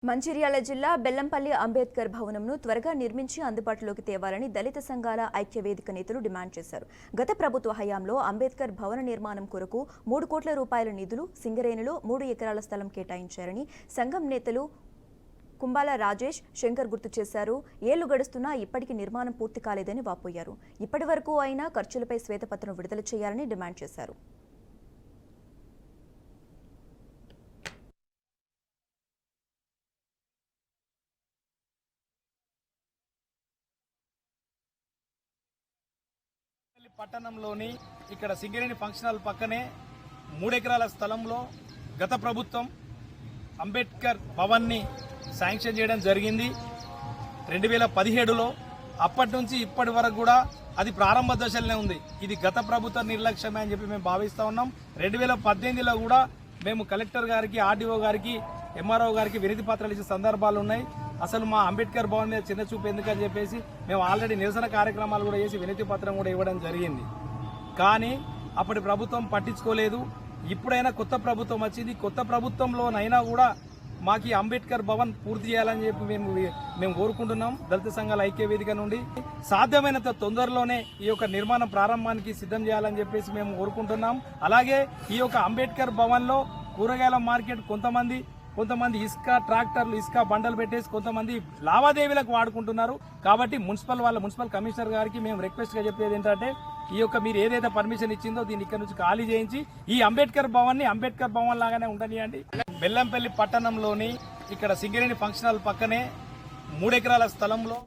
మంచిర్యాల జిల్లా బెల్లంపల్లి అంబేద్కర్ భవనంను త్వరగా నిర్మించి అందుబాటులోకి తేవాలని దళిత సంఘాల ఐక్యవేదిక నేతలు డిమాండ్ చేశారు. గత ప్రభుత్వ హయాంలో అంబేద్కర్ భవన నిర్మాణం కొరకు 3 కోట్ల రూపాయల నిధులు సింగరేణిలో 3 ఎకరాల స్థలం కేటాయించారని సంఘం నేతలు కుంబాల రాజేష్, శంకర్ గుర్తు చేశారు. ఏళ్లు గడుస్తున్నా ఇప్పటికీ నిర్మాణం పూర్తి కాలేదని వాపోయారు. ఇప్పటి వరకు అయినా ఖర్చులపై శ్వేతపత్రం విడుదల చేయాలని డిమాండ్ చేశారు. పట్టణంలోని ఇక్కడ సింగరేణి ఫంక్షన్ హాల్ పక్కనే 3 ఎకరాల స్థలంలో గత ప్రభుత్వం అంబేద్కర్ భవన్ని శాంక్షన్ చేయడం జరిగింది 2017లో. అప్పటి నుంచి ఇప్పటి వరకు కూడా అది ప్రారంభ దశలోనే ఉంది. ఇది గత ప్రభుత్వ నిర్లక్ష్యమే అని చెప్పి మేము భావిస్తూ ఉన్నాం. 2018లో కూడా మేము కలెక్టర్ గారికి, ఆర్డీఓ గారికి, ఎంఆర్ఓ గారికి వినతి పత్రాలు ఇచ్చే సందర్భాలు ఉన్నాయి. అసలు మా అంబేద్కర్ భవన్ మీద చిన్న చూపు ఎందుకని చెప్పేసి మేము ఆల్రెడీ నిరసన కార్యక్రమాలు కూడా చేసి వినతి పత్రం కూడా ఇవ్వడం జరిగింది. కానీ అప్పటి ప్రభుత్వం పట్టించుకోలేదు. ఇప్పుడైనా కొత్త ప్రభుత్వం వచ్చింది. కొత్త ప్రభుత్వంలోనైనా కూడా మాకు ఈ అంబేద్కర్ భవన్ పూర్తి చేయాలని చెప్పి మేము కోరుకుంటున్నాం. దళిత సంఘాల ఐక్య వేదిక నుండి సాధ్యమైనంత తొందరలోనే ఈ యొక్క నిర్మాణం ప్రారంభానికి సిద్ధం చేయాలని చెప్పేసి మేము కోరుకుంటున్నాం. అలాగే ఈ యొక్క అంబేద్కర్ భవన్ లో కూరగాయల మార్కెట్ కొంతమంది ఇసుక ట్రాక్టర్లు, ఇసుక బండలు పెట్టేసి కొంతమంది లావాదేవీలకు వాడుకుంటున్నారు. కాబట్టి మున్సిపల్ కమిషనర్ గారికి మేము రిక్వెస్ట్ గా చెప్పేది ఏంటంటే, ఈ యొక్క మీరు ఏదైతే పర్మిషన్ ఇచ్చిందో దీన్ని ఇక్కడ నుంచి ఖాళీ చేయించి ఈ అంబేద్కర్ భవన్ ని అంబేద్కర్ భవన్ లాగానే ఉండనియండి. బెల్లంపల్లి పట్టణంలోని ఇక్కడ సింగరేణి ఫంక్షన్ హాల్ పక్కనే 3 ఎకరాల స్థలంలో